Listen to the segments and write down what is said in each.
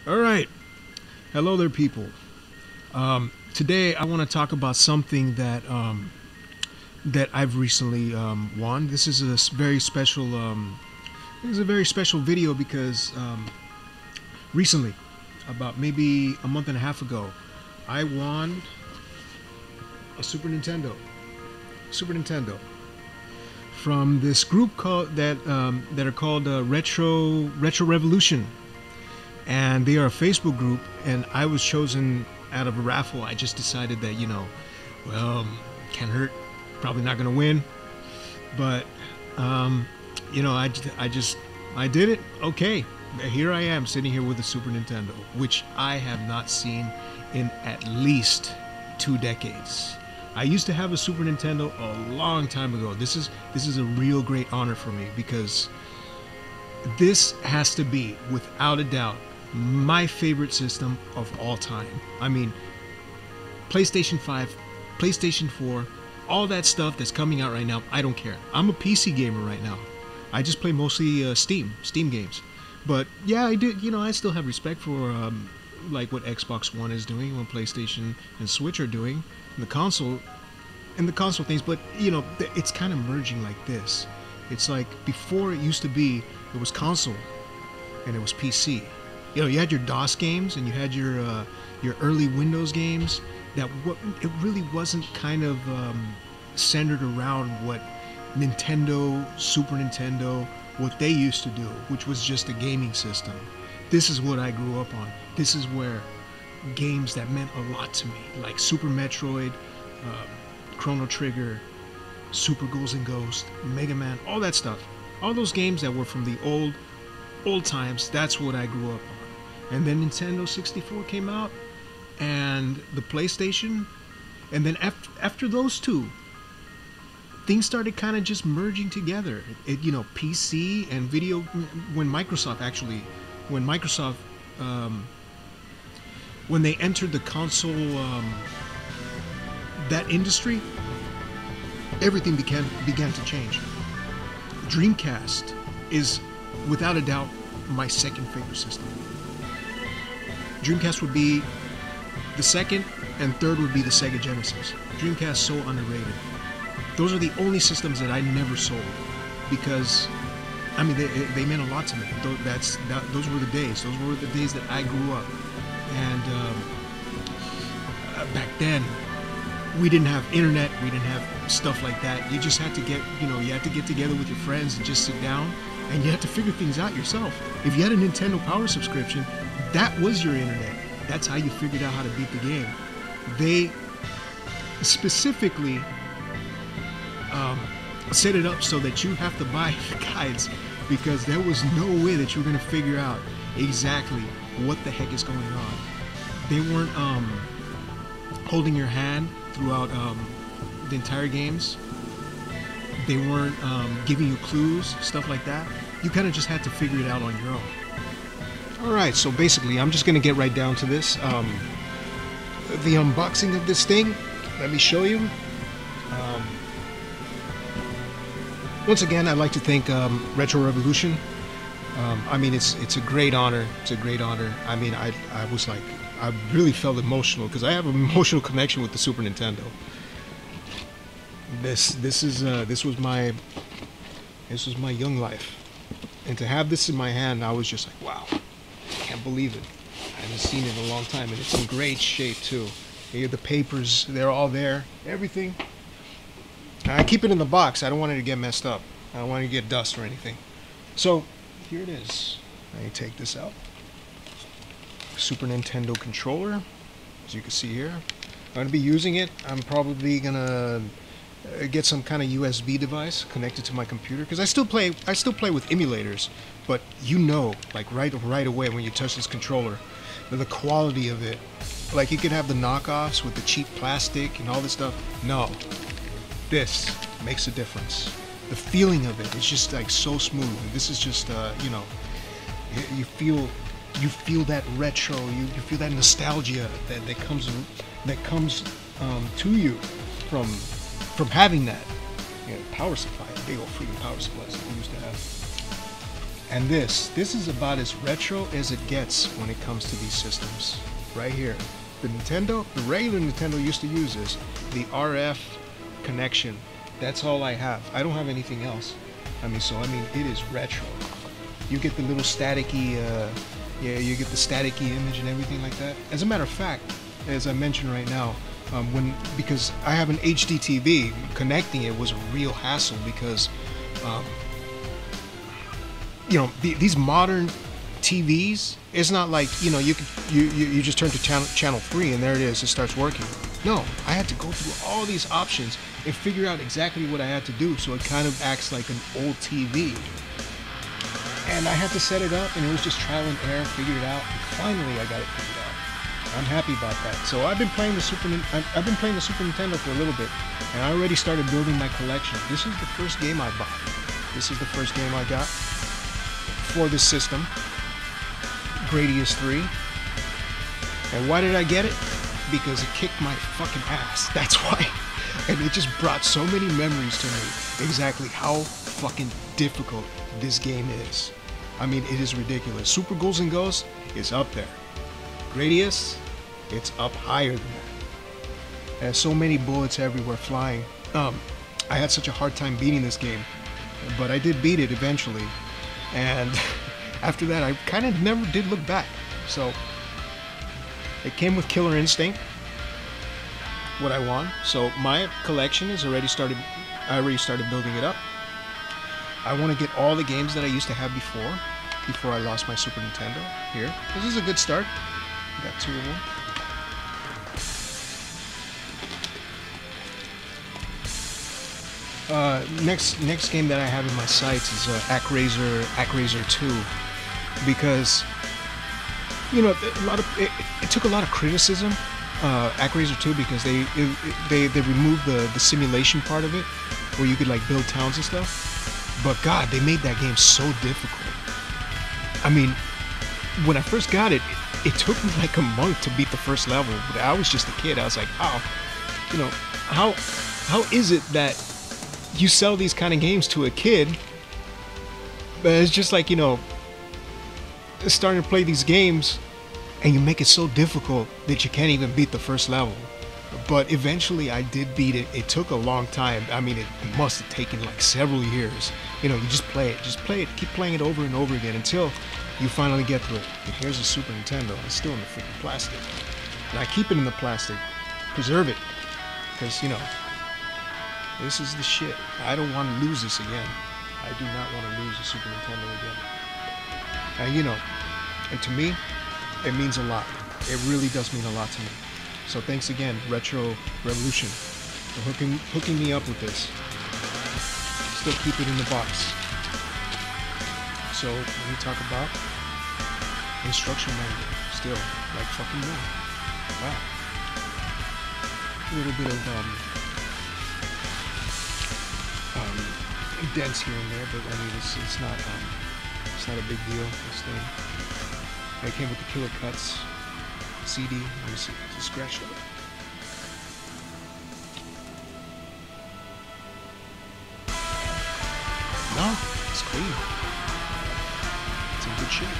All right. Hello there, people. Today, I want to talk about something that I've recently won. This is a very special. This is a very special video because recently, about maybe a month and a half ago, I won a Super Nintendo. Super Nintendo from this group called that are called Retro Revolution, and they are a Facebook group. And I was chosen out of a raffle. I just decided that well, can't hurt. Probably not gonna win, but I did it. Okay, here I am sitting here with a Super Nintendo, which I have not seen in at least 2 decades. I used to have a Super Nintendo a long time ago. This is a real great honor for me because this has to be, without a doubt, my favorite system of all time. I mean, PlayStation 5, PlayStation 4, all that stuff that's coming out right now, I don't care. I'm a PC gamer right now. I just play mostly Steam games. But yeah, I do. I still have respect for like what Xbox One is doing, what PlayStation and Switch are doing, and the console things. But it's kind of merging like this. It's like before it used to be, it was console and it was PC. You had your DOS games and you had your early Windows games. It really wasn't kind of centered around what Nintendo, Super Nintendo, what they used to do, which was just a gaming system. This is what I grew up on. This is where games that meant a lot to me, like Super Metroid, Chrono Trigger, Super Ghouls and Ghosts, Mega Man, all that stuff. All those games that were from the old times, that's what I grew up on. And then Nintendo 64 came out, and the PlayStation, and then after those two, things started kind of just merging together. PC and video. When Microsoft when they entered the console that industry, everything began to change. Dreamcast is without a doubt my second favorite system. Dreamcast would be the second, and third would be the Sega Genesis. Dreamcast, so underrated. Those are the only systems that I never sold because, I mean, they meant a lot to me. Those were the days. Those were the days that I grew up. And back then, we didn't have internet. We didn't have stuff like that. You just had to you had to get together with your friends and just sit down, and you had to figure things out yourself. If you had a Nintendo Power subscription, that was your internet. That's how you figured out how to beat the game. They specifically set it up so that you have to buy the guides, because there was no way that you were going to figure out exactly what the heck is going on. They weren't holding your hand throughout the entire games. They weren't giving you clues, stuff like that. You kind of just had to figure it out on your own. Alright, so basically I'm just going to get right down to this. The unboxing of this thing, let me show you. Once again, I'd like to thank Retro Revolution. I mean, it's a great honor. It's a great honor. I mean, I was like, I really felt emotional because I have an emotional connection with the Super Nintendo. This was my young life, and to have this in my hand, I was just like, wow, I can't believe it. I haven't seen it in a long time, and it's in great shape too. Here, the papers, they're all there, everything. I keep it in the box. I don't want it to get messed up. I don't want it to get dust or anything. So here it is. Let me take this out. Super Nintendo controller, as you can see here. I'm going to be using it. I'm probably going to get some kind of USB device connected to my computer, because I still play with emulators, but like right away when you touch this controller, the quality of it. Like, you could have the knockoffs with the cheap plastic and all this stuff. No. This makes a difference. The feeling of it is just like so smooth. This is just you feel that retro. You feel that nostalgia that comes to you from having that power supply, big old freaking power supplies that we used to have. And this is about as retro as it gets when it comes to these systems. Right here. The regular Nintendo used to use this. The RF connection. That's all I have. I don't have anything else. I mean, it is retro. You get the little staticky, you get the staticky image and everything like that. As a matter of fact, as I mentioned right now, because I have an HD TV, connecting it was a real hassle because, these modern TVs, it's not like, you just turn to channel 3 and there it is, it starts working. No, I had to go through all these options and figure out exactly what I had to do so it kind of acts like an old TV. And I had to set it up, and it was just trial and error, figure it out, and finally I got it figured out. I'm happy about that. So I've been playing the Super Nintendo for a little bit, and I already started building my collection. This is the first game I bought. This is the first game I got for this system, Gradius 3. And why did I get it? Because it kicked my fucking ass. That's why. And it just brought so many memories to me, exactly how fucking difficult this game is. I mean, it is ridiculous. Super Ghouls and Ghosts is up there. Gradius, it's up higher than that. There's so many bullets everywhere flying. I had such a hard time beating this game, but I did beat it eventually. And after that, I kind of never did look back. So it came with Killer Instinct, what I want. So my collection is already started. I already started building it up. I want to get all the games that I used to have before I lost my Super Nintendo. Here, this is a good start. Got 2 of them. Next game that I have in my sights is ActRaiser 2, because it took a lot of criticism, ActRaiser 2, because they removed the simulation part of it, where you could like build towns and stuff. But God, they made that game so difficult. I mean, when I first got it, it took me like a month to beat the first level. But I was just a kid. I was like, oh, how is it that you sell these kind of games to a kid, but it's just like, starting to play these games and you make it so difficult that you can't even beat the first level. But eventually I did beat it. It took a long time. I mean, it must have taken like several years. You just play it, keep playing it over and over again until you finally get through it. And here's a Super Nintendo. It's still in the freaking plastic. And I keep it in the plastic, preserve it, because, this is the shit. I don't want to lose this again. I do not want to lose the Super Nintendo again. And to me, it means a lot. It really does mean a lot to me. So thanks again, Retro Revolution, for hooking me up with this. Still keep it in the box. So let me talk about instruction manual. Still, like fucking no. Wow. A little bit of dents here and there, but I mean it's not a big deal. This thing. It came with the Killer Cuts CD. Let me see. It's scratched up. No, it's clean. It's in good shape.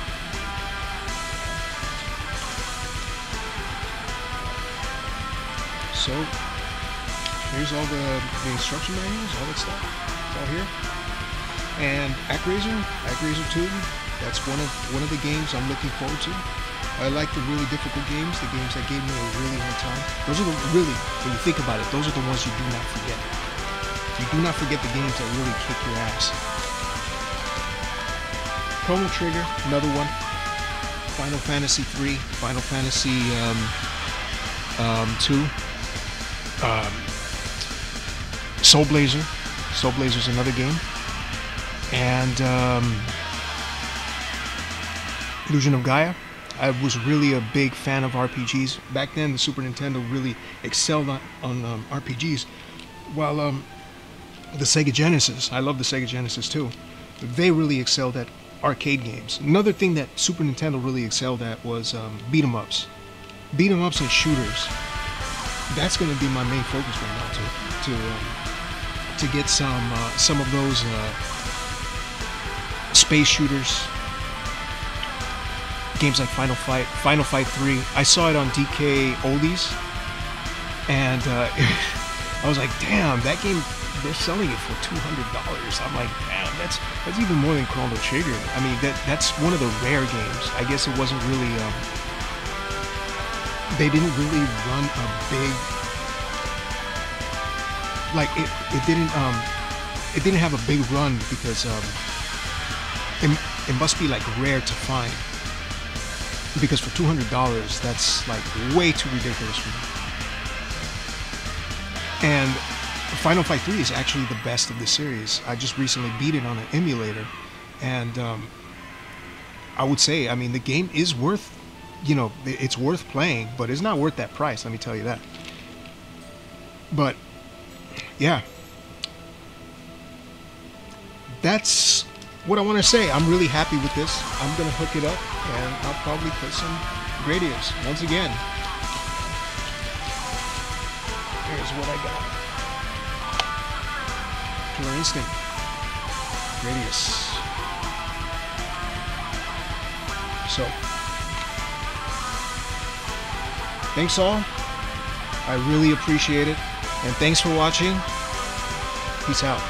So here's all the instruction manuals, all that stuff. It's all here. And ActRaiser 2. That's one of the games I'm looking forward to. I like the really difficult games, the games that gave me a really hard time. Those are when you think about it, those are the ones you do not forget. You do not forget the games that really kick your ass. Chrono Trigger, another one. Final Fantasy 3, Final Fantasy 2. Soul Blazer. Soul Blazer's another game. And Illusion of Gaia. I was really a big fan of RPGs. Back then, the Super Nintendo really excelled on RPGs. While the Sega Genesis, I love the Sega Genesis too, they really excelled at arcade games. Another thing that Super Nintendo really excelled at was beat 'em ups. Beat 'em ups and shooters. That's going to be my main focus right now, to get some of those space shooters, games like Final Fight 3. I saw it on DK Oldies, and I was like, damn, that game, they're selling it for $200. I'm like, damn, that's even more than Chrono Trigger. I mean, that's one of the rare games. I guess it wasn't really, they didn't really run a big, like it didn't have a big run because it must be like rare to find. Because for $200, that's like way too ridiculous for me. And Final Fight 3 is actually the best of the series. I just recently beat it on an emulator, and I would say, I mean, the game is worth, you know, it's worth playing, but it's not worth that price, let me tell you that. But yeah, that's what I want to say. I'm really happy with this. I'm going to hook it up, and I'll probably put some Gradius. Once again, here's what I got. Killer Instinct. Gradius. So, thanks all. I really appreciate it. And thanks for watching. Peace out.